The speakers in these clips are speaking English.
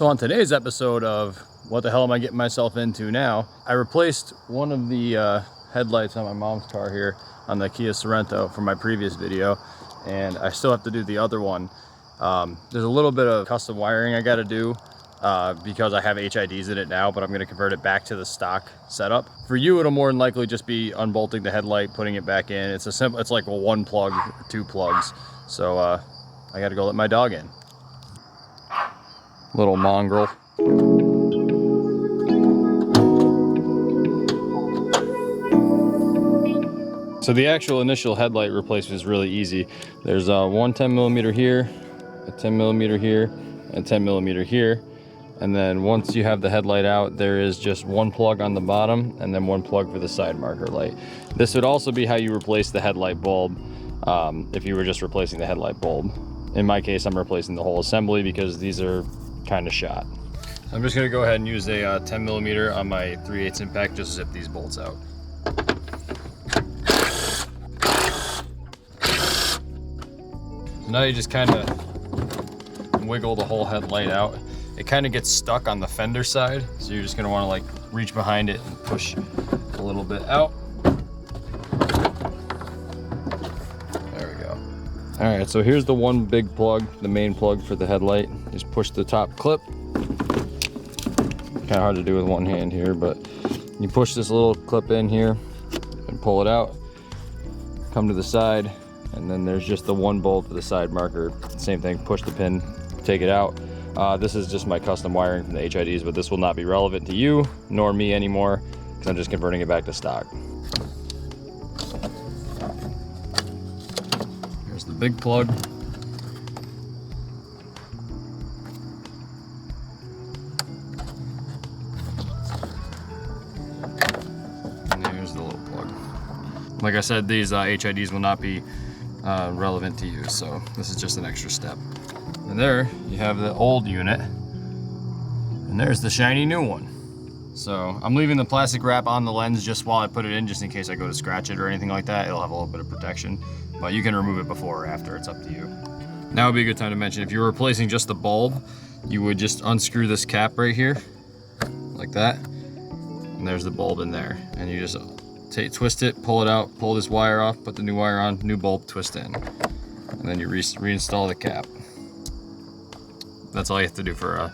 So on today's episode of What the Hell Am I Getting Myself Into Now, I replaced one of the headlights on my mom's car here on the Kia Sorento from my previous video, and I still have to do the other one. There's a little bit of custom wiring I got to do because I have HIDs in it now, but I'm going to convert it back to the stock setup. For you, it'll more than likely just be unbolting the headlight, putting it back in. It's a simple, it's like one plug, two plugs. So I got to go let my dog in. Little mongrel. So the actual initial headlight replacement is really easy. There's one 10mm here, a 10mm here, and 10mm here. And then once you have the headlight out, there is just one plug on the bottom and then one plug for the side marker light. This would also be how you replace the headlight bulb if you were just replacing the headlight bulb. In my case, I'm replacing the whole assembly because these are kind of shot. I'm just gonna go ahead and use a 10mm on my 3/8 impact just to zip these bolts out. So now you just kind of wiggle the whole headlight out. It kind of gets stuck on the fender side, so you're just gonna want to like reach behind it and push a little bit out. There we go. All right, so here's the one big plug, the main plug for the headlight. Just push the top clip. Kind of hard to do with one hand here, but you push this little clip in here and pull it out. Come to the side, and then there's just the one bolt for the side marker. Same thing, push the pin, take it out. This is just my custom wiring from the HIDs, but this will not be relevant to you nor me anymore because I'm just converting it back to stock. Here's the big plug. And here's the little plug. Like I said, these HIDs will not be relevant to you, so this is just an extra step. And there you have the old unit, and there's the shiny new one. So I'm leaving the plastic wrap on the lens just while I put it in, just in case I go to scratch it or anything like that. It'll have a little bit of protection, but you can remove it before or after, it's up to you. Now would be a good time to mention, if you're replacing just the bulb, you would just unscrew this cap right here, like that, and there's the bulb in there. And you just twist it, pull it out, pull this wire off, put the new wire on, new bulb, twist in. And then you reinstall the cap. That's all you have to do for a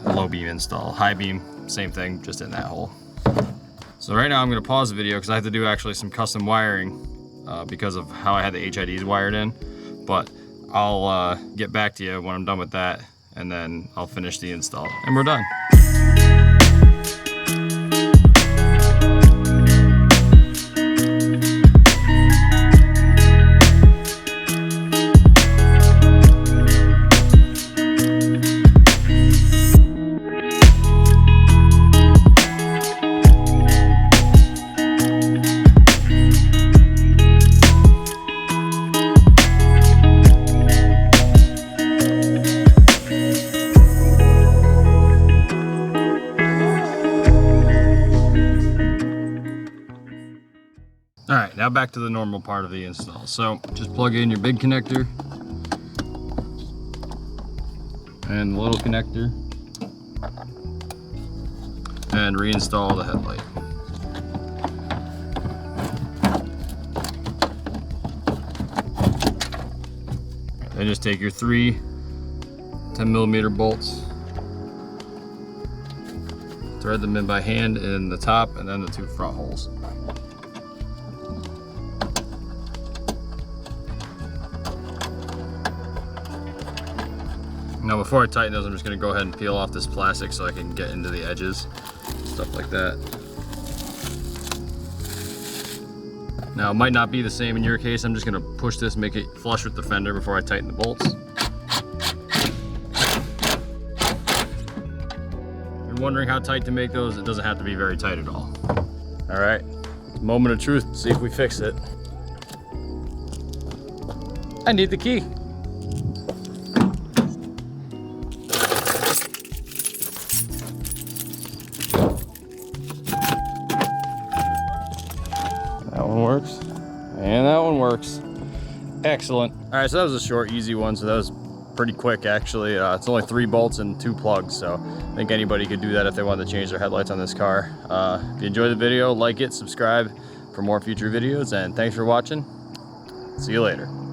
low beam install. High beam, same thing, just in that hole. So right now I'm gonna pause the video because I have to do actually some custom wiring because of how I had the HIDs wired in. But I'll get back to you when I'm done with that, and then I'll finish the install, and we're done. All right, now back to the normal part of the install. So just plug in your big connector and the little connector and reinstall the headlight. Then just take your three 10mm bolts, thread them in by hand in the top and then the two front holes. Now before I tighten those, I'm just gonna go ahead and peel off this plastic so I can get into the edges, stuff like that. Now it might not be the same in your case. I'm just gonna push this, make it flush with the fender before I tighten the bolts. If you're wondering how tight to make those, it doesn't have to be very tight at all. All right, moment of truth, see if we fix it. I need the key. That one works, and that one works. Excellent. All right, so that was a short, easy one. So that was pretty quick actually. It's only 3 bolts and 2 plugs, so I think anybody could do that if they wanted to change their headlights on this car. If you enjoyed the video, like it, subscribe for more future videos, and thanks for watching. See you later.